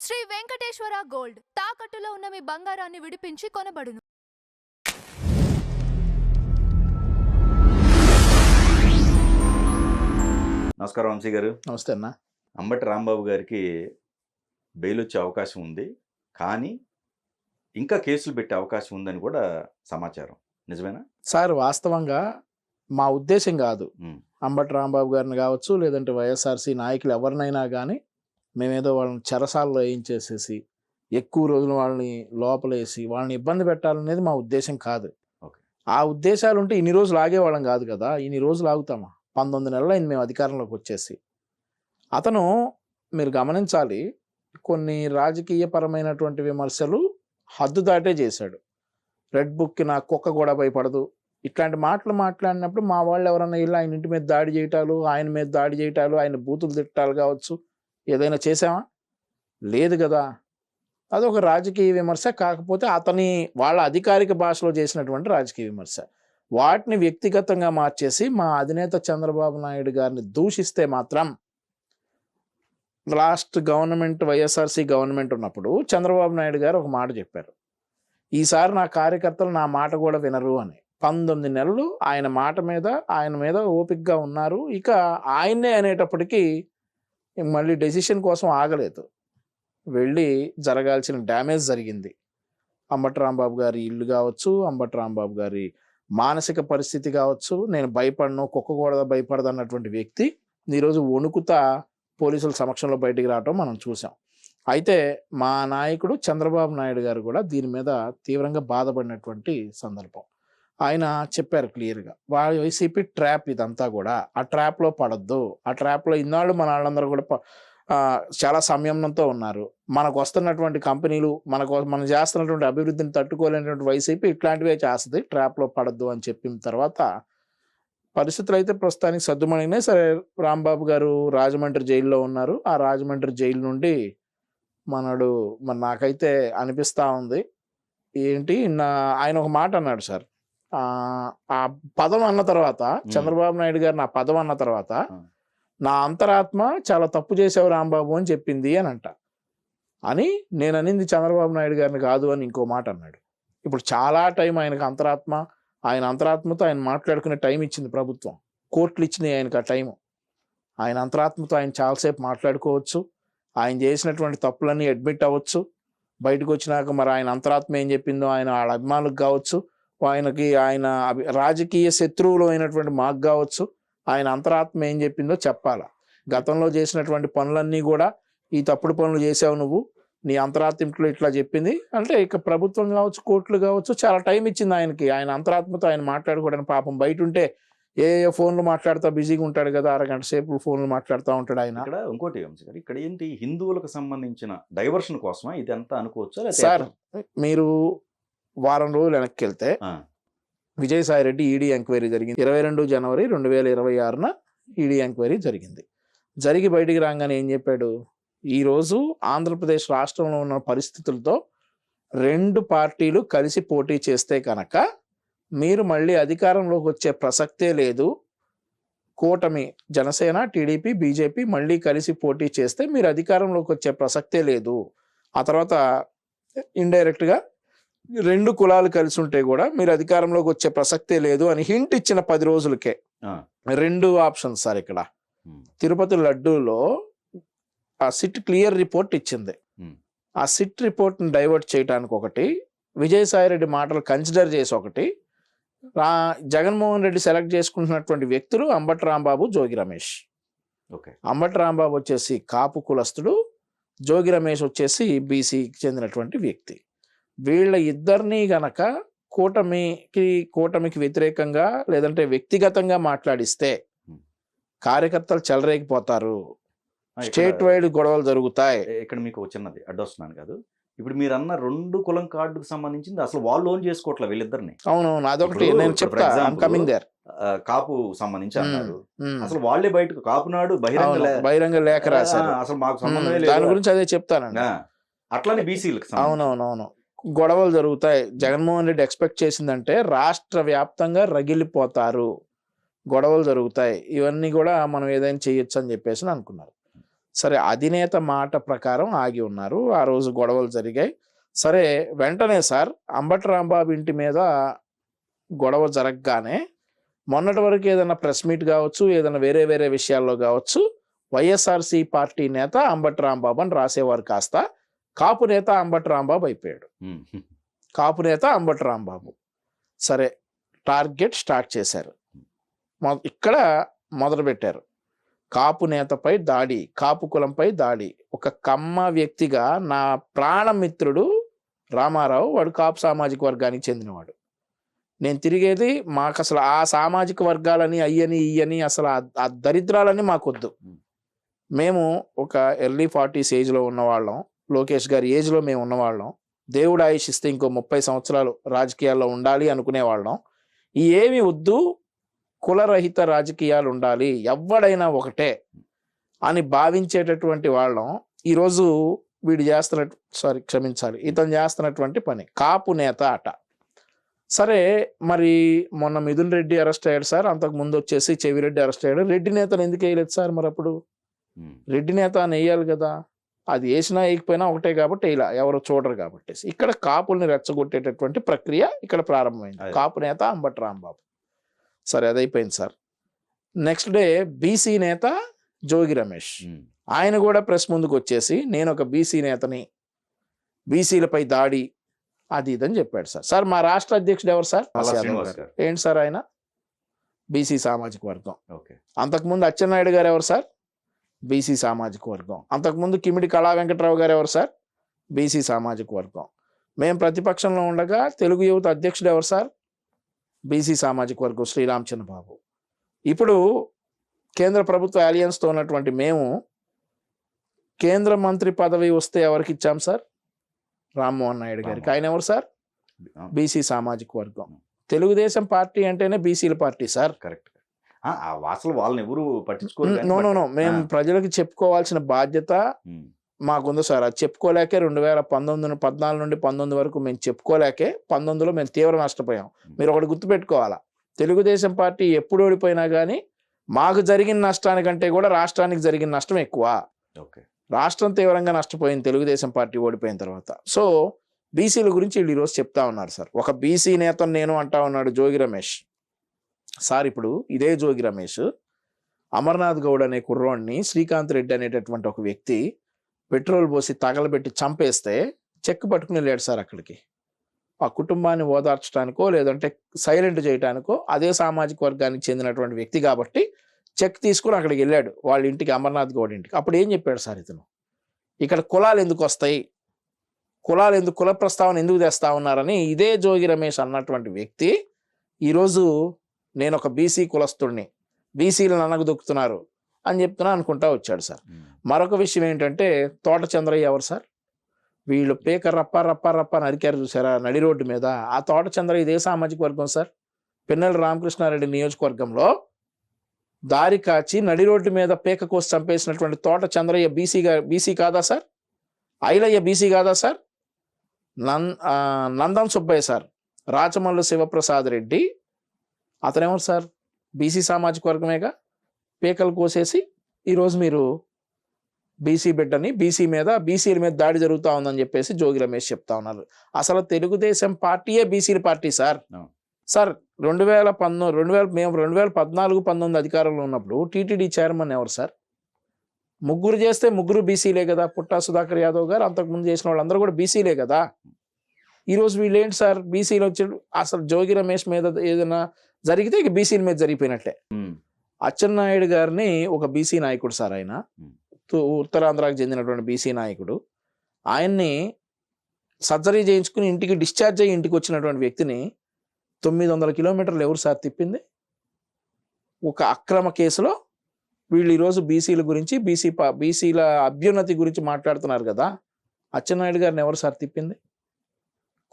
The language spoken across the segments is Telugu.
శ్రీ వెంకటేశ్వర గోల్డ్ తాకట్టులో ఉన్న మీ బంగారాన్ని విడిపించి కొనబడును. నమస్కారం వంశీ గారు. నమస్తే అన్న. అంబటి రాంబాబు గారికి బెయిల్ వచ్చే అవకాశం ఉంది, కానీ ఇంకా కేసులు పెట్టే అవకాశం ఉందని కూడా సమాచారం. నిజమేనా సార్? వాస్తవంగా మా ఉద్దేశం కాదు అంబటి రాంబాబు గారిని కావచ్చు, లేదంటే వైఎస్ఆర్సీ నాయకులు ఎవరినైనా కానీ మేమేదో వాళ్ళని చెరసాలలో వేయించేసేసి ఎక్కువ రోజులు వాళ్ళని లోపలేసి వాళ్ళని ఇబ్బంది పెట్టాలనేది మా ఉద్దేశం కాదు. ఆ ఉద్దేశాలు ఉంటే ఇన్ని రోజులు ఆగేవాళ్ళం కాదు కదా. ఇన్ని రోజులు ఆగుతామా? 19 నెలలు అయింది మేము అధికారంలోకి వచ్చేసి. అతను మీరు గమనించాలి, కొన్ని రాజకీయపరమైనటువంటి విమర్శలు హద్దు దాటే చేశాడు. రెడ్ బుక్కి నా కుక్క కూడా భయపడదు ఇట్లాంటి మాటలు మాట్లాడినప్పుడు మా వాళ్ళు ఎవరన్నా ఇలా ఆయన ఇంటి మీద దాడి చేయటాలు, ఆయన మీద దాడి చేయటాలు, ఆయన బూతులు తిట్టాలు కావచ్చు, ఏదైనా చేసామా? లేదు కదా. అదొక రాజకీయ విమర్శ, కాకపోతే వాళ్ళ అధికారిక భాషలో చేసినటువంటి రాజకీయ విమర్శ. వాటిని వ్యక్తిగతంగా మార్చేసి మా అధినేత చంద్రబాబు నాయుడు గారిని దూషిస్తే మాత్రం, లాస్ట్ గవర్నమెంట్ వైఎస్ఆర్సీ గవర్నమెంట్ ఉన్నప్పుడు చంద్రబాబు నాయుడు గారు ఒక మాట చెప్పారు, ఈసారి నా కార్యకర్తలు నా మాట కూడా వినరు అని. 19 నెలలు ఆయన మీద ఓపికగా ఉన్నారు. ఇక ఆయన్నే అనేటప్పటికీ మళ్ళీ డెసిషన్ కోసం ఆగలేదు, వెళ్ళి జరగాల్సిన డ్యామేజ్ జరిగింది. అంబటి రాంబాబు గారి ఇల్లు కావచ్చు, అంబటి రాంబాబు గారి మానసిక పరిస్థితి కావచ్చు. నేను భయపడను, కుక్క కూడా భయపడదు అన్నటువంటి వ్యక్తి ఈరోజు వణుకుతా పోలీసుల సమక్షంలో బయటికి రావటం మనం చూసాం. అయితే మా నాయకుడు చంద్రబాబు నాయుడు గారు కూడా దీని మీద తీవ్రంగా బాధపడినటువంటి సందర్భం. ఆయన చెప్పారు క్లియర్గా, వైసీపీ ట్రాప్ ఇదంతా కూడా, ఆ ట్రాప్లో పడద్దు. ఆ ట్రాప్లో ఇన్నాళ్ళు మన వాళ్ళందరూ కూడా చాలా సంయమనంతో ఉన్నారు. మనకు వస్తున్నటువంటి కంపెనీలు, మనం చేస్తున్నటువంటి అభివృద్ధిని తట్టుకోలేనటువంటి వైసీపీ ఇట్లాంటివే చేస్తుంది, ట్రాప్లో పడద్దు అని చెప్పిన తర్వాత పరిస్థితులు అయితే ప్రస్తుతానికి సద్దుమణినే. సరే, రాంబాబు గారు రాజమండ్రి జైల్లో ఉన్నారు. ఆ రాజమండ్రి జైలు నుండి మరి నాకైతే అనిపిస్తూ ఉంది ఏంటి, ఆయన ఒక మాట అన్నాడు సార్, ఆ పదం అన్న తర్వాత, చంద్రబాబు నాయుడు గారు నా పదం అన్న తర్వాత, నా అంతరాత్మ చాలా తప్పు చేసావు రాంబాబు అని చెప్పింది అని నేను అనింది చంద్రబాబు నాయుడు గారిని కాదు అని ఇంకో మాట అన్నాడు. ఇప్పుడు చాలా టైం ఆయనకు ఆయన అంతరాత్మతో ఆయన మాట్లాడుకునే టైం ఇచ్చింది ప్రభుత్వం, కోర్టులు ఇచ్చినాయి ఆయనకు ఆ టైము. ఆయన అంతరాత్మతో ఆయన చాలాసేపు మాట్లాడుకోవచ్చు, ఆయన చేసినటువంటి తప్పులన్నీ అడ్మిట్ అవ్వచ్చు. బయటకు వచ్చినాక మరి ఆయన అంతరాత్మ ఏం చెప్పిందో ఆయన వాళ్ళ అభిమానులకు కావచ్చు, ఆయన రాజకీయ శత్రువులు అయినటువంటి మాకు కావచ్చు, ఆయన అంతరాత్మ ఏం చెప్పిందో చెప్పాలా. గతంలో చేసినటువంటి పనులన్నీ కూడా, ఈ తప్పుడు పనులు చేసావు నువ్వు, నీ అంతరాత్మలో ఇట్లా చెప్పింది అంటే, ఇక ప్రభుత్వం కావచ్చు, కోర్టులు కావచ్చు, చాలా టైం ఇచ్చింది ఆయనకి. ఆయన అంతరాత్మతో ఆయన మాట్లాడుకోవడానికి. పాపం బయట ఉంటే ఏ ఫోన్లు మాట్లాడుతూ బిజీగా ఉంటాడు కదా, అరగంట సేపు ఫోన్లు మాట్లాడుతూ ఉంటాడు ఆయన. ఇక్కడ ఇంకోటి ఇక్కడ ఏంటి, హిందువులకు సంబంధించిన డైవర్షన్ కోసమా ఇదంతా అనుకోవచ్చు సార్? మీరు వారం రోజులు వెనక్కి వెళ్తే విజయసాయి రెడ్డి ఈడీ ఎంక్వైరీ జరిగింది. 22 జనవరి 2026న ఈడీ ఎంక్వైరీ జరిగింది. జరిగి బయటికి రాగానే ఏం చెప్పాడు, ఈరోజు ఆంధ్రప్రదేశ్ రాష్ట్రంలో ఉన్న పరిస్థితులతో 2 పార్టీలు కలిసి పోటీ చేస్తే కనుక మీరు మళ్ళీ అధికారంలోకి వచ్చే ప్రసక్తే లేదు. కూటమి జనసేన, టీడీపీ, బీజేపీ మళ్ళీ కలిసి పోటీ చేస్తే మీరు అధికారంలోకి వచ్చే ప్రసక్తే లేదు. ఆ తర్వాత ఇండైరెక్ట్గా 2 కులాలు కలిసి ఉంటే కూడా మీరు అధికారంలోకి వచ్చే ప్రసక్తే లేదు అని హింట్ ఇచ్చిన 10 రోజులకే 2 ఆప్షన్స్ సార్. ఇక్కడ తిరుపతి లడ్డూలో ఆ సిట్ క్లియర్ రిపోర్ట్ ఇచ్చింది. ఆ సిట్ రిపోర్ట్ని డైవర్ట్ చేయడానికి ఒకటి, విజయసాయి రెడ్డి మాటలు కన్సిడర్ చేసి ఒకటి, జగన్మోహన్ రెడ్డి సెలెక్ట్ చేసుకుంటున్నటువంటి వ్యక్తులు అంబటి రాంబాబు, జోగి రమేష్. అంబటి రాంబాబు వచ్చేసి కాపు కులస్తుడు, జోగి రమేష్ వచ్చేసి బీసీకి చెందినటువంటి వ్యక్తి. వీళ్ళ ఇద్దరినీ గనక కూటమికి వ్యతిరేకంగా లేదంటే వ్యక్తిగతంగా మాట్లాడిస్తే కార్యకర్తలు చెలరేగిపోతారు, స్టేట్ వైడ్ గొడవలు జరుగుతాయి. ఇక్కడ మీకు చిన్నది అడ్డొస్తున్నాను కాదు, ఇప్పుడు మీరు అన్న 2 కులం కార్డుకు సంబంధించింది అసలు వాళ్ళు ఓన్ చేసుకోవట్లేదు వీళ్ళిద్దరిని. అవునవును, అదొకటి నేను చెప్తాను. కాపు సంబంధించి అన్నారు, అసలు వాళ్ళే బయటకు కాపునాడు బహిరంగ లేఖ రాశారు, అసలు మాకు సంబంధం లేదు. దాని గురించి అదే చెప్తానండి. అట్లానే బీసీలకు అవునవునవును గొడవలు జరుగుతాయి. జగన్మోహన్ రెడ్డి ఎక్స్పెక్ట్ చేసిందంటే రాష్ట్ర వ్యాప్తంగా రగిలిపోతారు, గొడవలు జరుగుతాయి, ఇవన్నీ కూడా మనం ఏదైనా చేయొచ్చు అని చెప్పేసి అనుకున్నారు. సరే అధినేత మాట ప్రకారం ఆగి ఉన్నారు. ఆ రోజు గొడవలు జరిగాయి. సరే వెంటనే సార్ అంబటి రాంబాబు ఇంటి మీద గొడవ జరగగానే మొన్నటి వరకు ఏదైనా ప్రెస్ మీట్ కావచ్చు, ఏదైనా వేరే వేరే విషయాల్లో కావచ్చు, వైఎస్ఆర్సీ పార్టీ నేత అంబటి రాంబాబు అని రాసేవారు కాస్త కాపు నేత అంబటి రాంబాబు అయిపోయాడు. కాపు నేత అంబటి రాంబాబు. సరే టార్గెట్ స్టార్ట్ చేశారు. ఇక్కడ మొదలుపెట్టారు. కాపు నేతపై దాడి, కాపు కులంపై దాడి. ఒక కమ్మ వ్యక్తిగా నా ప్రాణమిత్రుడు రామారావు, వాడు కాపు సామాజిక వర్గానికి చెందినవాడు. నేను తిరిగేది మాకు అసలు ఆ సామాజిక వర్గాలని అయ్యని ఇయ్యని అసలు ఆ దరిద్రాలని మాకొద్దు. మేము ఒక ఎర్లీ 40s ఏజ్లో ఉన్నవాళ్ళం, లోకేష్ గారి ఏజ్లో మేము ఉన్నవాళ్ళం. దేవుడు ఆయుష్ ఇస్తే ఇంకో 30 సంవత్సరాలు రాజకీయాల్లో ఉండాలి అనుకునేవాళ్ళం. ఈ ఏమి వద్దు, కులరహిత రాజకీయాలు ఉండాలి, ఎవడైనా ఒకటే అని భావించేటటువంటి వాళ్ళం. ఈరోజు వీడు ఇతను చేస్తున్నటువంటి పని కాపు నేత అట. సరే మరి మొన్న మిథున్ రెడ్డి అరెస్ట్ అయ్యాడు సార్, అంతకు ముందు వచ్చేసి చెవిరెడ్డి అరెస్ట్ అయ్యాడు. రెడ్డి నేతను ఎందుకు వేయలేదు సార్? మరి అప్పుడు రెడ్డి నేత అని వేయాలి కదా. అది వేసినా వేయకపోయినా ఒకటే కాబట్టి ఇలా ఎవరు చూడరు కాబట్టి. ఇక్కడ కాపుల్ని రెచ్చగొట్టేటటువంటి ప్రక్రియ ఇక్కడ ప్రారంభమైంది. కాపు నేత అంబటి రాంబాబు. సరే అదైపోయింది సార్. నెక్స్ట్ డే బీసీ నేత జోగి రమేష్, ఆయన కూడా ప్రెస్ ముందుకు వచ్చేసి నేను ఒక బీసీ నేతని, బీసీలపై దాడి అది ఇదని చెప్పాడు సార్. సార్ మా రాష్ట్ర అధ్యక్షుడు ఎవరు సార్? ఏంటి సార్ ఆయన? బీసీ సామాజిక వర్గం. అంతకుముందు అచ్చెన్నాయుడు గారు ఎవరు సార్? బీసీ సామాజిక వర్గం. అంతకుముందు కిమిడి కళా వెంకట్రావు గారు ఎవరు సార్? బీసీ సామాజిక వర్గం. మేము ప్రతిపక్షంలో ఉండగా తెలుగు యువత అధ్యక్షుడు ఎవరు సార్? బీసీ సామాజిక వర్గం శ్రీరామచంద్ర బాబు. ఇప్పుడు కేంద్ర ప్రభుత్వ అలయన్స్తో ఉన్నటువంటి మేము కేంద్ర మంత్రి పదవి వస్తే ఎవరికి ఇచ్చాం సార్? రామ్మోహన్ నాయుడు గారికి. ఆయన ఎవరు సార్? బీసీ సామాజిక వర్గం. తెలుగుదేశం పార్టీ అంటేనే బీసీల పార్టీ సార్. కరెక్ట్. అసలు వాళ్ళని ఎవరు పట్టించుకోరు. నో మేము ప్రజలకు చెప్పుకోవాల్సిన బాధ్యత మాకుంది సార్. అది చెప్పుకోలేకే 2014 నుండి 19 వరకు మేము చెప్పుకోలేకే 19లో మేము తీవ్ర నష్టపోయాం. మీరు ఒకటి గుర్తుపెట్టుకోవాలా, తెలుగుదేశం పార్టీ ఎప్పుడు ఓడిపోయినా కానీ మాకు జరిగిన నష్టానికంటే కూడా రాష్ట్రానికి జరిగిన నష్టం ఎక్కువ. రాష్ట్రం తీవ్రంగా నష్టపోయింది తెలుగుదేశం పార్టీ ఓడిపోయిన తర్వాత. సో బీసీల గురించి వీళ్ళు ఈరోజు చెప్తా ఉన్నారు సార్. ఒక బీసీ నేతను నేను అంటా ఉన్నాడు జోగి రమేష్ సార్. ఇప్పుడు ఇదే జోగి రమేష్ అమర్నాథ్ గౌడ్ అనే కుర్రోడిని శ్రీకాంత్ రెడ్డి అనేటటువంటి ఒక వ్యక్తి పెట్రోల్ పోసి తగలబెట్టి చంపేస్తే చెక్ పట్టుకుని వెళ్ళాడు సార్ అక్కడికి. ఆ కుటుంబాన్ని ఓదార్చడానికో లేదంటే సైలెంట్ చేయడానికో అదే సామాజిక వర్గానికి చెందినటువంటి వ్యక్తి కాబట్టి చెక్ తీసుకుని అక్కడికి వెళ్ళాడు వాళ్ళ ఇంటికి, అమర్నాథ్ గౌడ్ ఇంటికి. అప్పుడు ఏం చెప్పాడు సార్ ఇతను? ఇక్కడ కులాలు ఎందుకు వస్తాయి, కుల ప్రస్తావన ఎందుకు తెస్తా ఉన్నారని ఇదే జోగి రమేష్ అన్నటువంటి వ్యక్తి ఈరోజు నేను ఒక బీసీ కులస్తుడిని, బీసీలను అనగదొక్కుతున్నారు అని చెప్తున్నా అనుకుంటా వచ్చాడు సార్. మరొక విషయం ఏంటంటే తోట చంద్రయ్య ఎవరు సార్? వీళ్ళు పేక రప్ప నరికారు చూసారా నడి రోడ్డు మీద. ఆ తోట చంద్రయ్య ఇదే సామాజిక వర్గం సార్. పిన్నెల రామకృష్ణారెడ్డి నియోజకవర్గంలో దారి కాచి నడి రోడ్డు మీద పేక కోసి చంపేసినటువంటి తోట చంద్రయ్య బీసీ కాదా సార్? ఐలయ్య బీసీ కాదా సార్? నందం సుబ్బయ్య సార్, రాచమల్లు శివప్రసాద్ రెడ్డి అతనేమో సార్ బీసీ సామాజిక వర్గమేగా. పేకలు కోసేసి ఈరోజు మీరు బీసీ బిడ్డని బీసీల మీద దాడి జరుగుతూ ఉందని చెప్పేసి జోగి రమేష్ చెప్తా ఉన్నారు. అసలు తెలుగుదేశం పార్టీయే బీసీల పార్టీ సార్. సార్ 2014-19 అధికారంలో ఉన్నప్పుడు టీటీడీ చైర్మన్ ఎవరు సార్? ముగ్గురు చేస్తే ముగ్గురు బీసీలే కదా. పుట్టా సుధాకర్ యాదవ్ గారు, అంతకుముందు చేసిన వాళ్ళందరూ కూడా బీసీలే కదా. ఈరోజు వీళ్ళు ఏంటి సార్ బీసీలు వచ్చాడు. అసలు జోగి రమేష్ మీద ఏదైనా జరిగితే ఇక బీసీల మీద జరిగిపోయినట్లే. అచ్చెన్నాయుడు గారిని ఒక బీసీ నాయకుడు సార్, ఆయన ఉత్తరాంధ్రకు చెందినటువంటి బీసీ నాయకుడు. ఆయన్ని సర్జరీ చేయించుకుని ఇంటికి డిశ్చార్జ్ అయ్యి ఇంటికి వచ్చినటువంటి వ్యక్తిని 900 కిలోమీటర్లు ఎవరు సార్ తిప్పింది? ఒక అక్రమ కేసులో వీళ్ళు ఈరోజు బీసీల గురించి బీసీల అభ్యున్నతి గురించి మాట్లాడుతున్నారు కదా. అచ్చెన్నాయుడు గారిని ఎవరు సార్ తిప్పింది?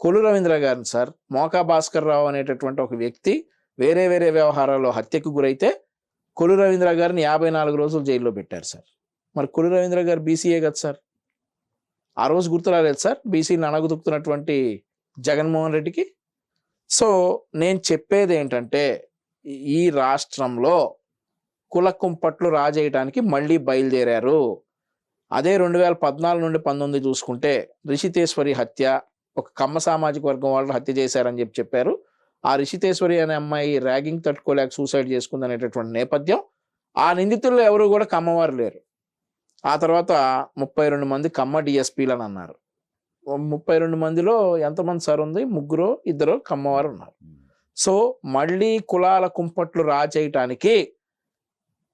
కొల్లు రవీంద్ర గారిని సార్. మోకా భాస్కర్ రావు అనేటటువంటి ఒక వ్యక్తి వేరే వ్యవహారాల్లో హత్యకు గురైతే కొల్లు రవీంద్ర గారిని 54 రోజులు జైల్లో పెట్టారు సార్. మరి కొల్లు రవీంద్ర గారు బీసీఏ కదా సార్. ఆ రోజు గుర్తు రాలేదు సార్ బీసీని అణగదొక్కుతున్నటువంటి జగన్మోహన్ రెడ్డికి. సో నేను చెప్పేది ఏంటంటే ఈ రాష్ట్రంలో కుల కుంపట్లు రాజేయడానికి మళ్ళీ బయలుదేరారు. అదే 2014 నుండి 19 చూసుకుంటే రిషితేశ్వరి హత్య, ఒక కమ్మ సామాజిక వర్గం వాళ్ళు హత్య చేశారని చెప్పారు. ఆ రిషితేశ్వరి అనే అమ్మాయి ర్యాగింగ్ తట్టుకోలేక సూసైడ్ చేసుకుంది అనేటటువంటి నేపథ్యం. ఆ నిందితుల్లో ఎవరు కూడా కమ్మవారు లేరు. ఆ తర్వాత 32 మంది కమ్మ డిఎస్పీలు అని అన్నారు. 32 మందిలో ఎంతమంది సార్ ఉంది? 3 2 కమ్మవారు ఉన్నారు. సో మళ్ళీ కులాల కుంపట్లు రాచేయటానికి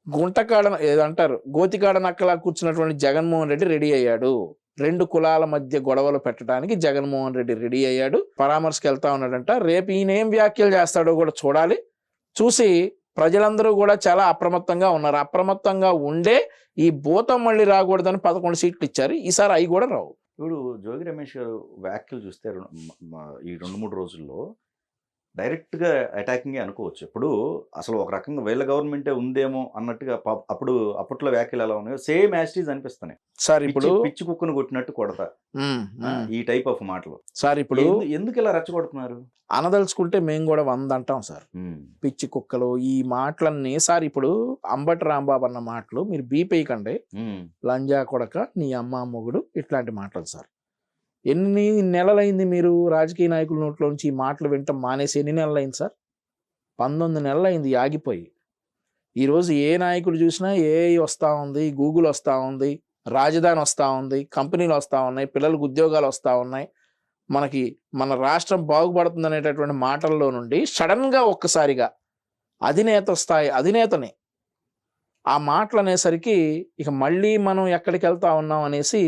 గుంటకాడ ఏదంటారు గోతికాడ నక్కలా కూర్చున్నటువంటి జగన్మోహన్ రెడ్డి రెడీ అయ్యాడు. 2 కులాల మధ్య గొడవలు పెట్టడానికి జగన్మోహన్ రెడ్డి రెడీ అయ్యాడు. పరామర్శకు వెళ్తా ఉన్నాడంట. రేపు ఈయన ఏం వ్యాఖ్యలు చేస్తాడో కూడా చూడాలి. చూసి ప్రజలందరూ కూడా చాలా అప్రమత్తంగా ఉన్నారు. అప్రమత్తంగా ఉండే ఈ భూతం మళ్ళీ రాకూడదని 11 సీట్లు ఇచ్చారు. ఈసారి అవి కూడా రావు. ఇప్పుడు జోగి రమేష్ గారు వ్యాఖ్యలు చూస్తే ఈ 2-3 రోజుల్లో డైరెక్ట్గా అటాకింగ్ అనుకోవచ్చు. ఇప్పుడు అసలు ఒక రకంగా వీళ్ళ గవర్నమెంటే ఉందేమో అన్నట్టుగా అప్పట్లో వ్యాఖ్యలు ఎలా ఉన్నాయో సేమ్ యాస్టీజ్ అనిపిస్తున్నాయి సార్. ఇప్పుడు పిచ్చి కుక్కను కొట్టినట్టు కొడతా ఈ టైప్ ఆఫ్ మాటలు సార్. ఇప్పుడు ఎందుకు ఇలా రెచ్చగొడుతున్నారు? అనదలుచుకుంటే మేము కూడా 100 అంటాం సార్. పిచ్చి కుక్కలు ఈ మాటలన్నీ సార్. ఇప్పుడు అంబటి రాంబాబు అన్న మాటలు మీరు బీపీకండి, లంజా కొడక, నీ అమ్మ మొగుడు, ఇట్లాంటి మాటలు సార్. ఎన్ని నెలలైంది మీరు రాజకీయ నాయకుల నోట్లోంచి ఈ మాటలు వింటాం మానేసి? ఎన్ని నెలలైంది సార్? 19 నెలలైంది ఆగిపోయి. ఈరోజు ఏ నాయకుడు చూసినా ఏఐ వస్తూ ఉంది, గూగుల్ వస్తూ ఉంది, రాజధాని వస్తూ ఉంది, కంపెనీలు వస్తూ ఉన్నాయి, పిల్లలకు ఉద్యోగాలు వస్తూ ఉన్నాయి, మన రాష్ట్రం బాగుపడుతుంది అనేటటువంటి మాటల్లో నుండి సడన్గా ఒక్కసారిగా అధినేతని ఆ మాటలు అనేసరికి ఇక మళ్ళీ మనం ఎక్కడికి వెళ్తా ఉన్నాం అనేసి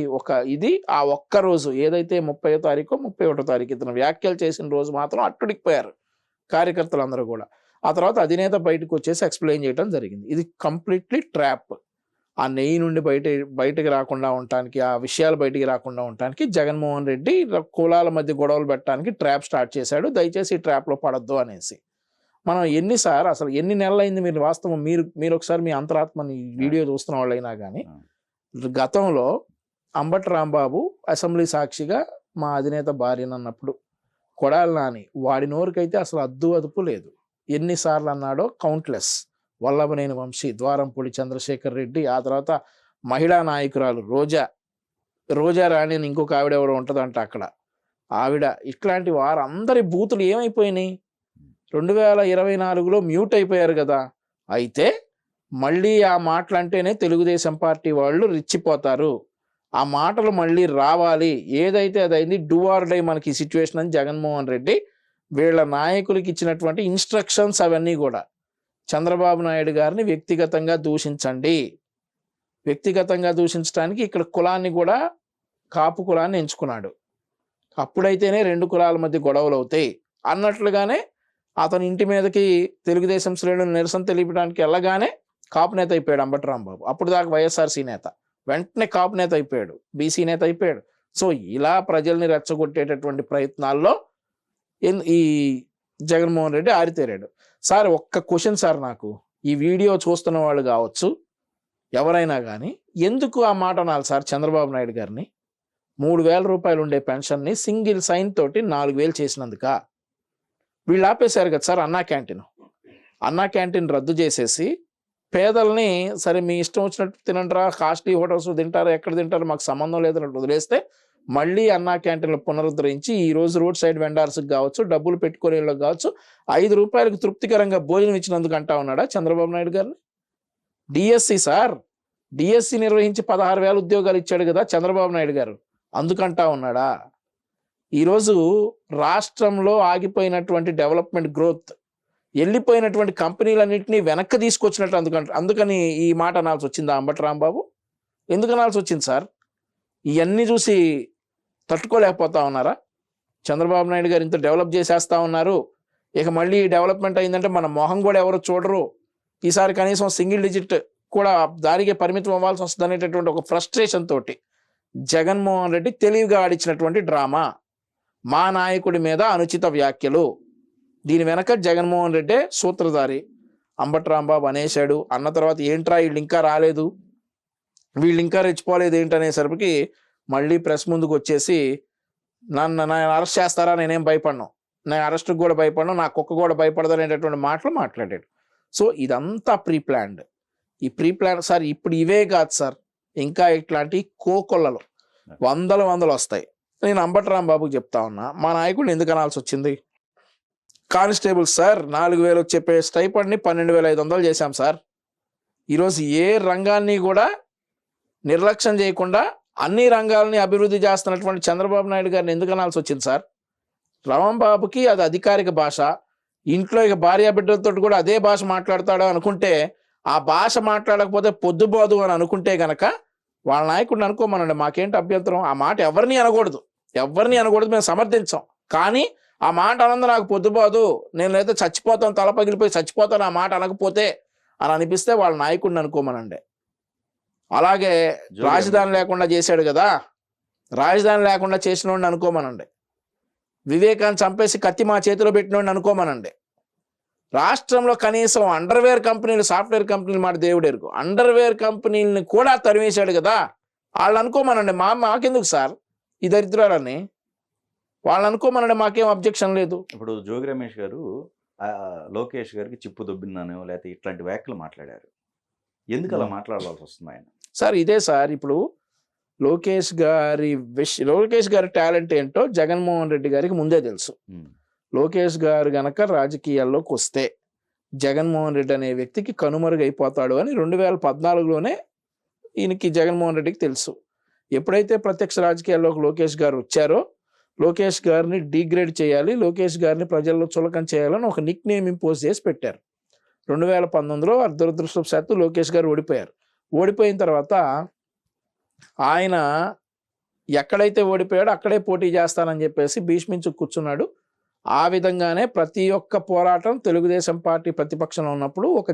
ఆ ఒక్క రోజు ఏదైతే 30వ తారీఖు 31వ తారీఖు ఇతను వ్యాఖ్యలు చేసిన రోజు మాత్రం అట్టుడికిపోయారు కార్యకర్తలందరూ కూడా. ఆ తర్వాత అధినేత బయటకు వచ్చేసి ఎక్స్ప్లెయిన్ చేయడం జరిగింది. ఇది కంప్లీట్లీ ట్రాప్. ఆ నెయ్యి నుండి బయటకు రాకుండా ఉండటానికి, ఆ విషయాలు బయటికి రాకుండా ఉండటానికి జగన్మోహన్ రెడ్డి కులాల మధ్య గొడవలు పెట్టడానికి ట్రాప్ స్టార్ట్ చేశాడు. దయచేసి ఈ ట్రాప్లో పడద్దు అనేసి. మనం అసలు ఎన్ని నెలలైంది మీరు వాస్తవం మీరు ఒకసారి మీ అంతరాత్మని వీడియో చూస్తున్న వాళ్ళైనా కానీ గతంలో అంబటి రాంబాబు అసెంబ్లీ సాక్షిగా మా అధినేత భార్యనన్నప్పుడు కొడాలి నాని వాడి నోరుకైతే అసలు అదుపు లేదు. ఎన్నిసార్లు అన్నాడో కౌంట్లెస్. వల్లభనేని వంశీ, ద్వారంపూడి చంద్రశేఖర్ రెడ్డి, ఆ తర్వాత మహిళా నాయకురాలు రోజా రాణి అని ఇంకొక ఆవిడ ఎవరో ఉంటుందంట అక్కడ ఆవిడ. ఇట్లాంటి వారందరి బూతులు ఏమైపోయినాయి? 2024లో మ్యూట్ అయిపోయారు కదా. అయితే మళ్ళీ ఆ మాటలంటేనే తెలుగుదేశం పార్టీ వాళ్ళు రెచ్చిపోతారు. ఆ మాటలు మళ్ళీ రావాలి. ఏదైతే అదైంది డూ ఆర్ డై మనకి ఈ సిచ్యువేషన్ అని జగన్మోహన్ రెడ్డి వీళ్ళ నాయకులకి ఇచ్చినటువంటి ఇన్స్ట్రక్షన్స్ అవన్నీ కూడా చంద్రబాబు నాయుడు గారిని వ్యక్తిగతంగా దూషించండి. వ్యక్తిగతంగా దూషించడానికి ఇక్కడ కులాన్ని కూడా కాపు కులాన్ని ఎంచుకున్నాడు. అప్పుడైతేనే 2 కులాల మధ్య గొడవలు అవుతాయి అన్నట్లుగానే అతని ఇంటి మీదకి తెలుగుదేశం శ్రేణులు నిరసన తెలియడానికి వెళ్ళగానే కాపు నేత అయిపోయాడు అంబటి రాంబాబు. అప్పుడు దాకా వైఎస్ఆర్సీ నేత, వెంటనే కాపు నేత అయిపోయాడు, బీసీ నేత అయిపోయాడు. సో ఇలా ప్రజల్ని రెచ్చగొట్టేటటువంటి ప్రయత్నాల్లో ఈ జగన్మోహన్ రెడ్డి ఆరితేరాడు. సార్ ఒక్క క్వశ్చన్ సార్, నాకు ఈ వీడియో చూస్తున్న వాళ్ళు కావచ్చు ఎవరైనా కానీ ఎందుకు ఆ మాట అనాలి సార్ చంద్రబాబు నాయుడు గారిని? 3,000 రూపాయలు ఉండే పెన్షన్ని సింగిల్ సైన్ తోటి 4,000 చేసినందుక వీళ్ళు ఆపేశారు కదా సార్. అన్నా క్యాంటీన్ రద్దు చేసేసి పేదల్ని సరే మీ ఇష్టం వచ్చినట్టు తినంటారా, కాస్ట్లీ హోటల్స్ తింటారా, ఎక్కడ తింటారో మాకు సంబంధం లేదన్నట్టు వదిలేస్తే మళ్ళీ అన్నా క్యాంటీన్లు పునరుద్ధరించి ఈ రోజు రోడ్ సైడ్ వెండర్స్కి కావచ్చు, డబ్బులు పెట్టుకునే వాళ్ళకి కావచ్చు 5 రూపాయలకు తృప్తికరంగా భోజనం ఇచ్చినందుకు అంటా ఉన్నాడా చంద్రబాబు నాయుడు గారిని? డిఎస్సి సార్, డిఎస్సి నిర్వహించి 16,000 ఉద్యోగాలు ఇచ్చాడు కదా చంద్రబాబు నాయుడు గారు, అందుకంటా ఉన్నాడా? ఈరోజు రాష్ట్రంలో ఆగిపోయినటువంటి డెవలప్మెంట్ గ్రోత్, వెళ్ళిపోయినటువంటి కంపెనీలన్నింటినీ వెనక్కి తీసుకొచ్చినట్టు అందుకని ఈ మాట అనాల్సి వచ్చిందా అంబటి రాంబాబు? ఎందుకు అనాల్సి వచ్చింది సార్? ఇవన్నీ చూసి తట్టుకోలేకపోతా ఉన్నారా? చంద్రబాబు నాయుడు గారు ఇంత డెవలప్ చేసేస్తా ఉన్నారు, ఇక మళ్ళీ డెవలప్మెంట్ అయిందంటే మన మొహం కూడా ఎవరు చూడరు, ఈసారి కనీసం సింగిల్ డిజిట్ కూడా దానికే పరిమితం అవ్వాల్సి వస్తుంది అనేటటువంటి ఒక ఫ్రస్ట్రేషన్ తోటి జగన్మోహన్ రెడ్డి తెలివిగా ఆడిచ్చినటువంటి డ్రామా, మా నాయకుడి మీద అనుచిత వ్యాఖ్యలు. దీని వెనక జగన్మోహన్ రెడ్డే సూత్రధారి. అంబటి రాంబాబు అనేశాడు అన్న తర్వాత ఏంట్రా వీళ్ళు ఇంకా రాలేదు, వీళ్ళు ఇంకా రెచ్చిపోలేదు ఏంటనేసరికి మళ్ళీ ప్రెస్ ముందుకు వచ్చేసి నన్ను అరెస్ట్ చేస్తారా, నేనేం భయపడను, నేను అరెస్ట్కి కూడా భయపడను, నా కుక్క కూడా భయపడదు అనేటటువంటి మాటలు మాట్లాడాడు. సో ఇదంతా ప్రీప్లాన్డ్. ఈ ప్రీప్లాన్ సార్ ఇప్పుడు ఇవే కాదు సార్, ఇంకా ఇట్లాంటి కోకొల్లలు వందలు వస్తాయి. నేను అంబటి రాంబాబుకి చెప్తా ఉన్నా, మా నాయకుడిని ఎందుకు అనాల్సి వచ్చింది? కానిస్టేబుల్ సార్ 4,000 చెప్పే స్టైపండ్ని 12,500 చేశాం సార్. ఈరోజు ఏ రంగాన్ని కూడా నిర్లక్ష్యం చేయకుండా అన్ని రంగాలని అభివృద్ధి చేస్తున్నటువంటి చంద్రబాబు నాయుడు గారిని ఎందుకు అనాల్సి వచ్చింది సార్? రాంబాబుకి అది అధికారిక భాష, ఇంట్లో ఇక భార్య బిడ్డలతో కూడా అదే భాష మాట్లాడతాడు అనుకుంటే, ఆ భాష మాట్లాడకపోతే పొద్దుబోదు అని అనుకుంటే గనక వాళ్ళ నాయకుడిని అనుకోమనండి, మాకేంటి అభ్యంతరం? ఆ మాట ఎవరిని అనకూడదు, మేము సమర్థించాం. కానీ ఆ మాట అనందు నాకు పొద్దుపోదు, నేను లేదా చచ్చిపోతాను, తల పగిలిపోయి చచ్చిపోతాను ఆ మాట అనకపోతే అని అనిపిస్తే వాళ్ళ నాయకుడిని అనుకోమనండి. అలాగే రాజధాని లేకుండా చేశాడు కదా, రాజధాని లేకుండా చేసిన వాడిని అనుకోమనండి. వివేకాన్ని చంపేసి కత్తి మా చేతిలో పెట్టినోడిని అనుకోమనండి. రాష్ట్రంలో కనీసం అండర్వేర్ కంపెనీలు, సాఫ్ట్వేర్ కంపెనీలు మాట దేవుడు ఎరుగు, అండర్వేర్ కంపెనీలని కూడా తరిమేశాడు కదా, వాళ్ళు అనుకోమనండి. మాకెందుకు సార్ ఈ దరిద్రాలని? వాళ్ళు అనుకోమనండి, మాకేం అబ్జెక్షన్ లేదు. ఇప్పుడు జోగి రమేష్ గారు లోకేష్ గారికి చిప్పు దొబ్బిందనో లేకపోతే ఇట్లాంటి వ్యాఖ్యలు మాట్లాడారు. ఎందుకు అలా మాట్లాడాల్సి వస్తుంది ఆయన? సార్ ఇదే సార్, ఇప్పుడు లోకేష్ గారి టాలెంట్ ఏంటో జగన్మోహన్ రెడ్డి గారికి ముందే తెలుసు. లోకేష్ గారు గనక రాజకీయాల్లోకి వస్తే జగన్మోహన్ రెడ్డి అనే వ్యక్తికి కనుమరుగైపోతాడు అని 2014లోనే ఈయనకి జగన్మోహన్ రెడ్డికి తెలుసు. ఎప్పుడైతే ప్రత్యక్ష రాజకీయాల్లోకి లోకేష్ గారు వచ్చారో, లోకేష్ గారిని డిగ్రేడ్ చేయాలి, లోకేష్ గారిని ప్రజల్లో చులకన చేయాలని ఒక నిక్ నేమ్ ఇంపోజ్ చేసి పెట్టారు. 2019లో దురదృష్టవశాత్తు లోకేష్ గారు ఓడిపోయారు. ఓడిపోయిన తర్వాత ఆయన ఎక్కడైతే ఓడిపోయాడో అక్కడే పోటీ చేస్తానని చెప్పేసి భీష్మించు కూర్చున్నాడు. ఆ విధంగానే ప్రతి ఒక్క పోరాటం తెలుగుదేశం పార్టీ ప్రతిపక్షంలో ఉన్నప్పుడు ఒక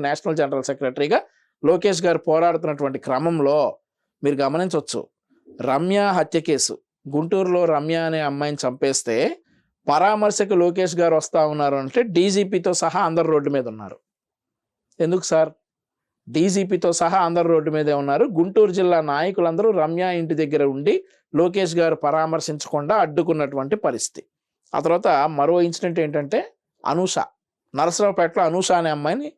నేషనల్ జనరల్ సెక్రటరీగా లోకేష్ గారు పోరాడుతున్నటువంటి క్రమంలో మీరు గమనించవచ్చు, రమ్య హత్య కేసు, గుంటూరులో రమ్య అనే అమ్మాయిని చంపేస్తే పరామర్శకు లోకేష్ గారు వస్తా ఉన్నారు అంటే డీజీపీతో సహా అందరు రోడ్డు మీద ఉన్నారు. ఎందుకు సార్? డీజీపీతో సహా అందరు రోడ్డు మీదే ఉన్నారు. గుంటూరు జిల్లా నాయకులందరూ రమ్య ఇంటి దగ్గర ఉండి లోకేష్ గారు పరామర్శించకుండా అడ్డుకున్నటువంటి పరిస్థితి. ఆ తర్వాత మరో ఇన్సిడెంట్ ఏంటంటే, నరసరావుపేటలో అనూష అనే అమ్మాయిని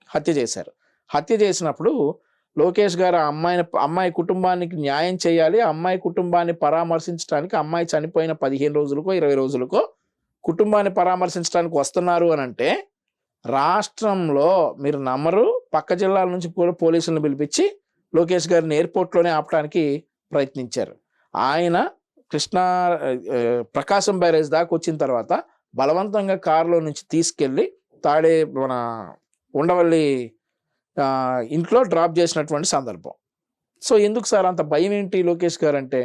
హత్య చేశారు. హత్య చేసినప్పుడు లోకేష్ గారు అమ్మాయి కుటుంబానికి న్యాయం చేయాలి, అమ్మాయి కుటుంబాన్ని పరామర్శించడానికి, అమ్మాయి చనిపోయిన 15 రోజులకో 20 రోజులకో కుటుంబాన్ని పరామర్శించడానికి వస్తున్నారు అని అంటే, రాష్ట్రంలో మీరు నమ్మరు, పక్క జిల్లాల నుంచి కూడా పోలీసులను పిలిపించి లోకేష్ గారిని ఎయిర్పోర్ట్లోనే ఆపడానికి ప్రయత్నించారు. ఆయన ప్రకాశం బ్యారేజ్ దాకా వచ్చిన తర్వాత బలవంతంగా కారులో నుంచి తీసుకెళ్ళి మన ఉండవల్లి ఇంట్లో డ్రాప్ చేసినటువంటి సందర్భం. సో ఎందుకు సార్ అంత భయం ఏంటి లోకేష్ గారు అంటే?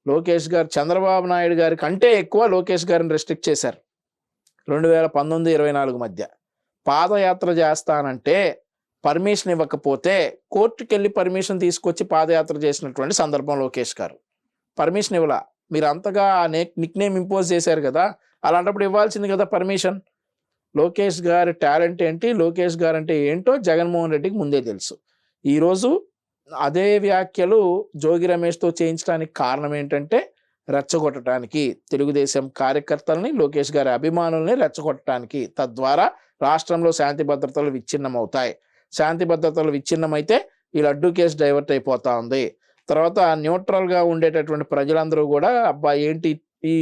లోకేష్ గారు చంద్రబాబు నాయుడు గారి కంటే ఎక్కువ లోకేష్ గారిని రెస్ట్రిక్ట్ చేశారు 2019-24 మధ్య. పాదయాత్ర చేస్తానంటే పర్మిషన్ ఇవ్వకపోతే కోర్టుకు వెళ్ళి పర్మిషన్ తీసుకొచ్చి పాదయాత్ర చేసినటువంటి సందర్భం లోకేష్ గారు. పర్మిషన్ ఇవ్వలా, మీరు అంతగా నిక్ నేమ్ ఇంపోజ్ చేశారు కదా, అలాంటప్పుడు ఇవ్వాల్సింది కదా పర్మిషన్. లోకేష్ గారి టాలెంట్ ఏంటి, లోకేష్ గారు అంటే ఏంటో జగన్మోహన్ రెడ్డికి ముందే తెలుసు. ఈరోజు అదే వ్యాఖ్యలు జోగి రమేష్తో చేయించడానికి కారణం ఏంటంటే, రెచ్చగొట్టడానికి, తెలుగుదేశం కార్యకర్తల్ని, లోకేష్ గారి అభిమానుల్ని రెచ్చగొట్టడానికి. తద్వారా రాష్ట్రంలో శాంతి భద్రతలు విచ్ఛిన్నమవుతాయి. శాంతి భద్రతలు విచ్ఛిన్నమైతే ఈ లడ్డూ కేసు డైవర్ట్ అయిపోతా ఉంది. తర్వాత న్యూట్రల్గా ఉండేటటువంటి ప్రజలందరూ కూడా అబ్బా ఏంటి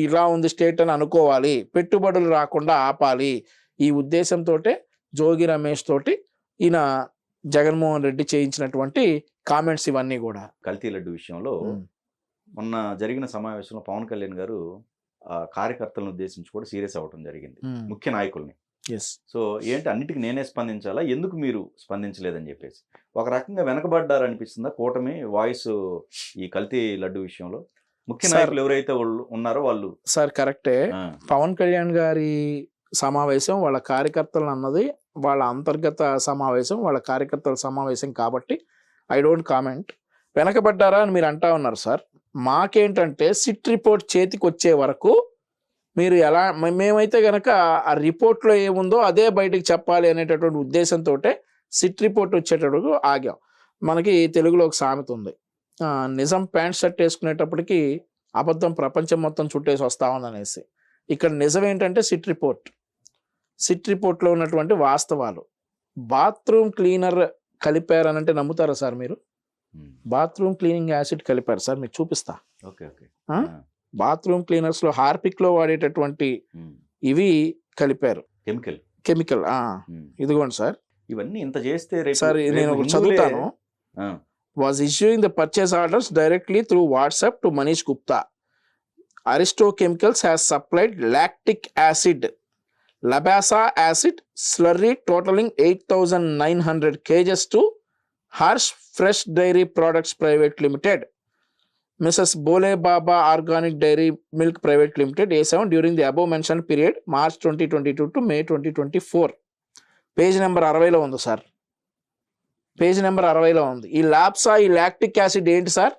ఇలా ఉంది స్టేట్ అని అనుకోవాలి, పెట్టుబడులు రాకుండా ఆపాలి. ఈ ఉద్దేశంతో జోగి రమేష్ తోటి ఈయన జగన్మోహన్ రెడ్డి చేయించినటువంటి కామెంట్స్ ఇవన్నీ కూడా. కల్తీ లడ్డు విషయంలో మొన్న జరిగిన సమావేశంలో పవన్ కళ్యాణ్ గారు కార్యకర్తలను ఉద్దేశించి కూడా సీరియస్ అవ్వడం జరిగింది, ముఖ్య నాయకుల్ని. సో ఏంటి అన్నిటికీ నేనే స్పందించాలా, ఎందుకు మీరు స్పందించలేదని చెప్పేసి ఒక రకంగా వెనకబడ్డారనిపిస్తుందా కూటమి వాయిస్ ఈ కల్తీ లడ్డు విషయంలో? ముఖ్య నాయకులు ఎవరైతే ఉన్నారో వాళ్ళు. సార్ కరెక్టే, పవన్ కళ్యాణ్ గారి సమావేశం వాళ్ళ కార్యకర్తలు అన్నది వాళ్ళ అంతర్గత సమావేశం, వాళ్ళ కార్యకర్తల సమావేశం కాబట్టి ఐ డోంట్ కామెంట్. వెనకబడ్డారా అని మీరు అంటా ఉన్నారు సార్. మాకేంటంటే సిట్ రిపోర్ట్ చేతికి వచ్చే వరకు మీరు ఎలా, మేమైతే కనుక ఆ రిపోర్ట్లో ఏముందో అదే బయటకు చెప్పాలి అనేటటువంటి ఉద్దేశంతో సిట్ రిపోర్ట్ వచ్చేటప్పుడు ఆగాం. మనకి తెలుగులో ఒక సామెత ఉంది, నిజం ప్యాంట్ షర్ట్ వేసుకునేటప్పటికి అబద్ధం ప్రపంచం మొత్తం చుట్టేసి వస్తా ఉందనేసి. ఇక్కడ నిజం ఏంటంటే సిట్ రిపోర్ట్లో ఉన్నటువంటి వాస్తవాలు. బాత్రూమ్ క్లీనర్ కలిపారనంటే నమ్ముతారా సార్ మీరు? బాత్రూమ్ క్లీనింగ్ యాసిడ్ కలిపారు సార్, మీకు చూపిస్తా. Okay okay. బాత్రూమ్ క్లీనర్స్ లో హార్పిక్ లో వాడేటటువంటి ఇవి కలిపారు, కెమికల్. ఇదిగోండి సార్, ఇవన్నీ ఇంత చేస్తే సార్ నేను చదువుతాను. Was issuing the purchase orders directly through WhatsApp to Manish Gupta. Aristo chemicals has supplied lactic acid, LABSA acid slurry totaling 8,900 kgs to Harsh fresh dairy products private limited, Mrs. Bole Baba Organic Dairy Milk Private Limited, A7, during the above mentioned period, March 2022 to May 2024. Page number 60లో ఉంది సార్, పేజ్ నెంబర్ 60లో ఉంది. ఈ లాప్సా, ఈ లాక్టిక్ యాసిడ్ ఏంటి సార్?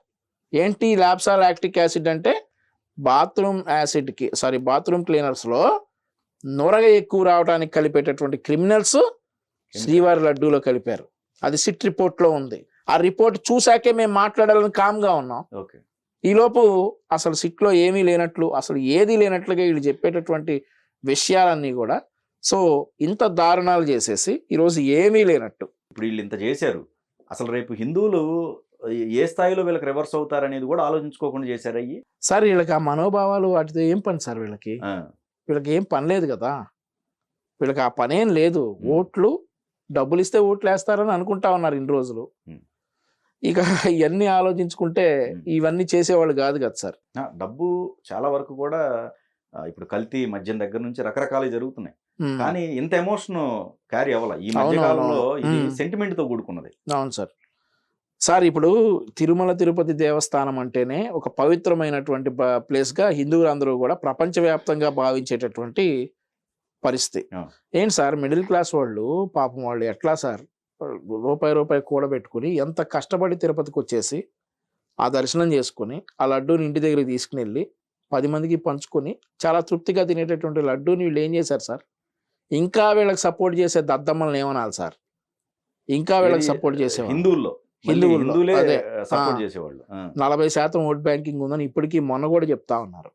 ఏంటి ఈ లాప్సా లాక్టిక్ యాసిడ్ అంటే బాత్రూమ్ యాసిడ్కి, సారీ బాత్రూమ్ క్లీనర్స్లో నొరగ ఎక్కువ రావడానికి కలిపేటటువంటి క్రిమినల్స్ శ్రీవారి లడ్డూలో కలిపారు. అది సిట్ రిపోర్ట్లో ఉంది. ఆ రిపోర్ట్ చూసాకే మేము మాట్లాడాలని కామ్గా ఉన్నాం. ఈలోపు అసలు సిట్లో ఏమీ లేనట్లు, అసలు ఏది లేనట్లుగా వీళ్ళు చెప్పేటటువంటి విషయాలన్నీ కూడా, సో ఇంత దారుణాలు చేసేసి ఈరోజు ఏమీ లేనట్టు. ఇప్పుడు వీళ్ళు ఇంత చేశారు, అసలు రేపు హిందువులు ఏ స్థాయిలో వీళ్ళకి రివర్స్ అవుతారనేది కూడా ఆలోచించుకోకుండా చేశారు. అయ్యి సార్ వీళ్ళకి ఆ మనోభావాలు వాటితో ఏం పని సార్? వీళ్ళకి ఏం పని లేదు కదా, వీళ్ళకి ఆ పనేం లేదు. ఓట్లు డబ్బులు ఇస్తే ఓట్లు వేస్తారని అనుకుంటా ఉన్నారు ఇన్ని రోజులు. ఇక ఇవన్నీ ఆలోచించుకుంటే ఇవన్నీ చేసేవాళ్ళు కాదు కదా సార్. డబ్బు చాలా వరకు కూడా ఇప్పుడు కల్తీ మద్యం దగ్గర నుంచి రకరకాలు జరుగుతున్నాయి, కానీ ఇంత ఎమోషన్ క్యారీ అవ్వాల ఈ మధ్య కాలంలో. ఇది సెంటిమెంట్ తో కూడుకున్నది. అవును సార్. సార్ ఇప్పుడు తిరుమల తిరుపతి దేవస్థానం అంటేనే ఒక పవిత్రమైనటువంటి ప్లేస్ గా హిందువులందరూ కూడా ప్రపంచవ్యాప్తంగా భావించేటటువంటి పరిస్థితి. ఏంటి సార్ మిడిల్ క్లాస్ వాళ్ళు పాపం వాళ్ళు ఎట్లా సార్ రూపాయి కూడబెట్టుకుని ఎంత కష్టపడి తిరుపతికి వచ్చేసి ఆ దర్శనం చేసుకుని ఆ లడ్డూని ఇంటి దగ్గరికి తీసుకుని వెళ్ళి 10 మందికి పంచుకొని చాలా తృప్తిగా తినేటటువంటి లడ్డూని వీళ్ళు ఏం చేశారు సార్? ఇంకా వీళ్ళకి సపోర్ట్ చేసే దద్దమ్మల్ని ఏమనాలి సార్? ఇంకా వీళ్ళకి సపోర్ట్ చేసేవాళ్ళు హిందువుల్లో 40% ఓట్ బ్యాంకింగ్ ఉందని ఇప్పటికీ మొన్న కూడా చెప్తా ఉన్నారు.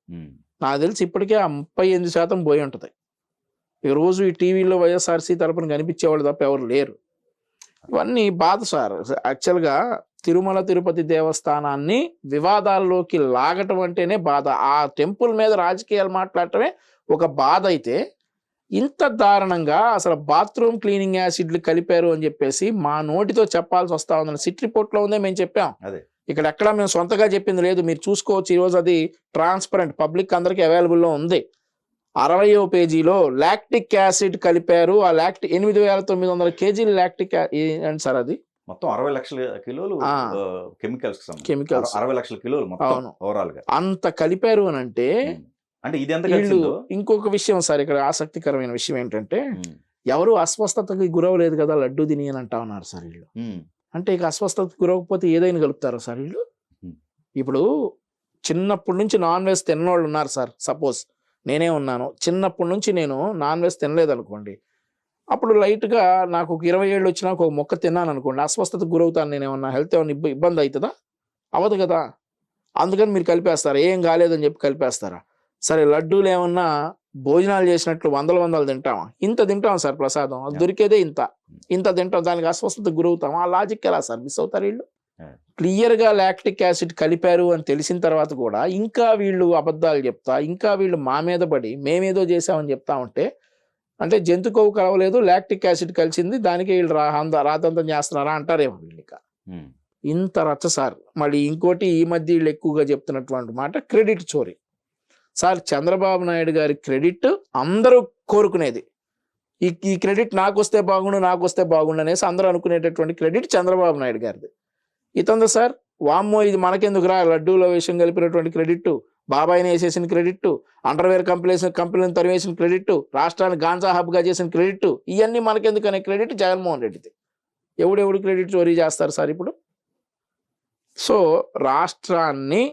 నాకు తెలిసి ఇప్పటికే 38% పోయి ఉంటది. ఈ రోజు ఈ టీవీలో వైఎస్ఆర్సీ తరపున కనిపించేవాళ్ళు తప్ప ఎవరు లేరు. ఇవన్నీ బాధ సార్. యాక్చువల్గా తిరుమల తిరుపతి దేవస్థానాన్ని వివాదాల్లోకి లాగటం అంటేనే బాధ. ఆ టెంపుల్ మీద రాజకీయాలు మాట్లాడటమే ఒక బాధ అయితే, ఇంత దారుణంగా అసలు బాత్రూమ్ క్లీనింగ్ యాసిడ్లు కలిపారు అని చెప్పేసి మా నోటితో చెప్పాల్సి వస్తా ఉందని సిట్ రిపోర్ట్లో ఉందే మేము చెప్పాం. ఇక్కడ ఎక్కడ మేము సొంతగా చెప్పింది లేదు, మీరు చూసుకోవచ్చు. ఈరోజు అది ట్రాన్స్పరెంట్, పబ్లిక్ అందరికీ అవైలబుల్లో ఉంది. 60వ పేజీలో లాక్టిక్ యాసిడ్ కలిపారు. ఆ 8,900 kg లాక్టిక్ ఏంటి సార్? అది మొత్తం 60 లక్షల కిలోలు కెమికల్స్ 60 లక్షల కిలోలు మొత్తం ఓవరాల్ గా అంత కలిపారు అని అంటే ఇది ఎంత కలిసిందో. ఇంకొక విషయం సార్, ఇక్కడ ఆసక్తికరమైన విషయం ఏంటంటే ఎవరు అస్వస్థతకి గురవలేదు కదా లడ్డు తిని అని అంటా ఉన్నారు సార్ వీళ్ళు. అంటే ఇక అస్వస్థతకి గురవకపోతే ఏదైనా కలుపుతారా సార్ వీళ్ళు? ఇప్పుడు చిన్నప్పటి నుంచి నాన్ వెజ్ తిన్నోళ్ళు ఉన్నారు సార్. సపోజ్ నేనే ఉన్నాను, చిన్నప్పటి నుంచి నేను నాన్ వెజ్ తినలేదు అనుకోండి, అప్పుడు లైట్గా నాకు ఒక 20 ఏళ్ళు వచ్చినా ఒక మొక్క తిన్నాను అనుకోండి, అస్వస్థతకు గురవుతాను. నేనేమన్నా హెల్త్ ఏమన్నా ఇబ్బంది అవుతుందా? అవ్వదు కదా. అందుకని మీరు కలిపేస్తారా? ఏం కాలేదని చెప్పి కలిపేస్తారా? సరే లడ్డూలు ఏమన్నా భోజనాలు చేసినట్లు వందలు తింటామా? ఇంత తింటాం సార్ ప్రసాదం, అది దొరికేదే ఇంత తింటాం, దానికి అస్వస్థతకు గురవుతాం. ఆ లాజిక్ ఎలా సార్ మిస్ అవుతారు వీళ్ళు? క్లియర్గా లాక్టిక్ యాసిడ్ కలిపారు అని తెలిసిన తర్వాత కూడా ఇంకా వీళ్ళు అబద్ధాలు చెప్తా, ఇంకా వీళ్ళు మా మీద పడి మేమేదో చేసామని చెప్తా ఉంటే, అంటే జంతు కొవ్వు కలవలేదు, లాక్టిక్ యాసిడ్ కలిసింది, దానికి వీళ్ళు రాతంతం చేస్తున్నారా అంటారేమో వీళ్ళకి. ఇంత రచ్చ సార్. మళ్ళీ ఇంకోటి ఈ మధ్య వీళ్ళు ఎక్కువగా చెప్తున్నటువంటి మాట క్రెడిట్ చోరీ సార్. చంద్రబాబు నాయుడు గారి క్రెడిట్ అందరూ కోరుకునేది. ఈ క్రెడిట్ నాకు వస్తే బాగుండు అనేసి అందరూ అనుకునేటటువంటి క్రెడిట్ చంద్రబాబు నాయుడు గారిది. ఇతందా సార్? వామ్మో ఇది మనకెందుకు రా, లడ్డూల విషయం కలిపినటువంటి క్రెడిట్, బాబాయిని వేసేసిన క్రెడిట్, అండర్వేర్ కంపెనీలను తరివేసిన క్రెడిట్, రాష్ట్రాన్ని గాంజా హబ్గా చేసిన క్రెడిట్, ఇవన్నీ మనకెందుకు అనే క్రెడిట్ జగన్మోహన్ రెడ్డిది. ఎవడెవడు క్రెడిట్ చోరీ చేస్తారు సార్ ఇప్పుడు? సో రాష్ట్రాన్ని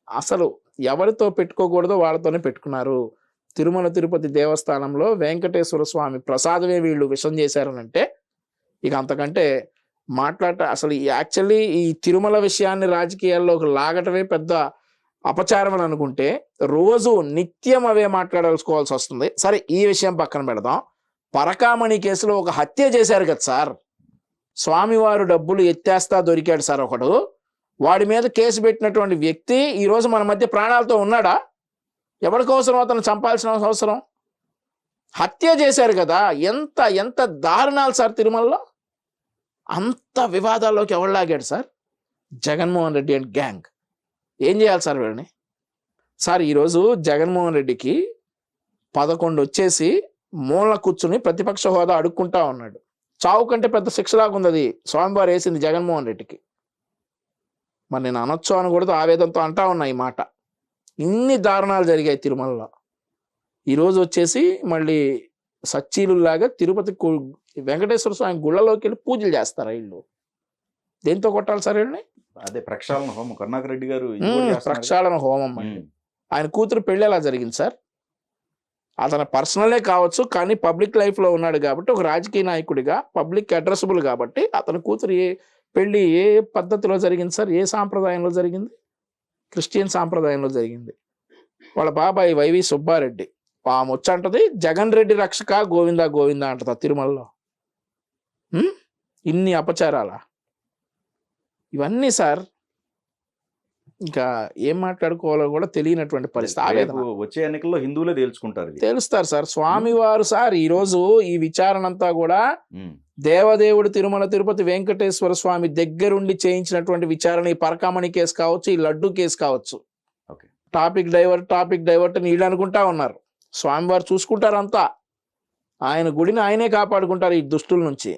అసలు ఎవరితో పెట్టుకోకూడదో వాళ్ళతోనే పెట్టుకున్నారు. తిరుమల తిరుపతి దేవస్థానంలో వెంకటేశ్వర స్వామి ప్రసాదమే వీళ్ళు విషం చేశారనంటే ఇక అంతకంటే అసలు యాక్చువల్లీ ఈ తిరుమల విషయాన్ని రాజకీయాల్లోకి లాగటమే పెద్ద అపచారం అని అనుకుంటే రోజు నిత్యం అవే మాట్లాడాల్సుకోవాల్సి వస్తుంది. సరే ఈ విషయం పక్కన పెడదాం. పరకామణి కేసులో ఒక హత్య చేశారు కదా సార్, స్వామివారు డబ్బులు ఎత్తేస్తా దొరికాడు సార్ ఒకడు, వాడి మీద కేసు పెట్టినటువంటి వ్యక్తి ఈరోజు మన మధ్య ప్రాణాలతో ఉన్నాడా? ఎవరికి అవసరం అతను చంపాల్సిన అవసరం? హత్య చేశారు కదా. ఎంత ఎంత దారుణాలు సార్ తిరుమలలో. అంత వివాదాల్లోకి ఎవరు లాగాడు sir? Jaganmohan Reddy and gang. ఏం చేయాలి సార్ వీళ్ళని? సార్ ఈరోజు జగన్మోహన్ రెడ్డికి 11 వచ్చేసి మూలన కూర్చుని ప్రతిపక్ష హోదా అడుక్కుంటా ఉన్నాడు. చావు కంటే పెద్ద శిక్షలాగా ఉంది అది స్వామివారు వేసింది జగన్మోహన్ రెడ్డికి. మరి నేను అనొచ్చు అనకూడదు, ఆవేదనతో అంటా ఉన్నా ఈ మాట. ఇన్ని దారుణాలు జరిగాయి తిరుమలలో. ఈరోజు వచ్చేసి మళ్ళీ సచ్చీలులాగా తిరుపతి వెంకటేశ్వర స్వామి గుళ్ళలోకి వెళ్ళి పూజలు చేస్తారా వీళ్ళు? దేంతో కొట్టాలి సార్ వీళ్ళని? అదే ప్రక్షాళన హోమం కరుణాకర్ రెడ్డి గారు ఇది కూడా చేస్తున్నారు కదా. ప్రక్షాళన హోమం అండి. ఆయన కూతురు పెళ్ళి ఎలా జరిగింది సార్? అతను పర్సనలే కావచ్చు, కానీ పబ్లిక్ లైఫ్లో ఉన్నాడు కాబట్టి, ఒక రాజకీయ నాయకుడిగా పబ్లిక్ అడ్రసబుల్ కాబట్టి అతని కూతురు పెళ్ళి ఏ పద్ధతిలో జరిగింది సార్? ఏ సాంప్రదాయంలో జరిగింది? క్రిస్టియన్ సాంప్రదాయంలో జరిగింది. వాళ్ళ బాబాయ్ వైవి సుబ్బారెడ్డి ఆమె వచ్చంటది జగన్ రెడ్డి రక్షక గోవిందా గోవిందా అంటది తిరుమలలో. ఇన్ని అపచారాల ఇవన్నీ సార్. ఇంకా ఏం మాట్లాడుకోవాలో కూడా తెలియనటువంటి పరిస్థితి. ఆవేదన. వచ్చే ఎన్నికల్లో హిందువులే తేల్చుకుంటారు ఇది. తెలుస్తారు సార్. స్వామివారు సార్ ఈరోజు ఈ విచారణ అంతా కూడా దేవదేవుడు తిరుమల తిరుపతి వెంకటేశ్వర స్వామి దగ్గరుండి చేయించినటువంటి విచారణ. ఈ పరకామణి కేసు కావచ్చు, ఈ లడ్డు కేసు కావచ్చు. టాపిక్ డైవర్ట్ అని వీళ్ళు అనుకుంటా ఉన్నారు. స్వామివారు చూసుకుంటారు అంతా. ఆయన గుడిని ఆయనే కాపాడుకుంటారు ఈ దుష్టుల నుంచి.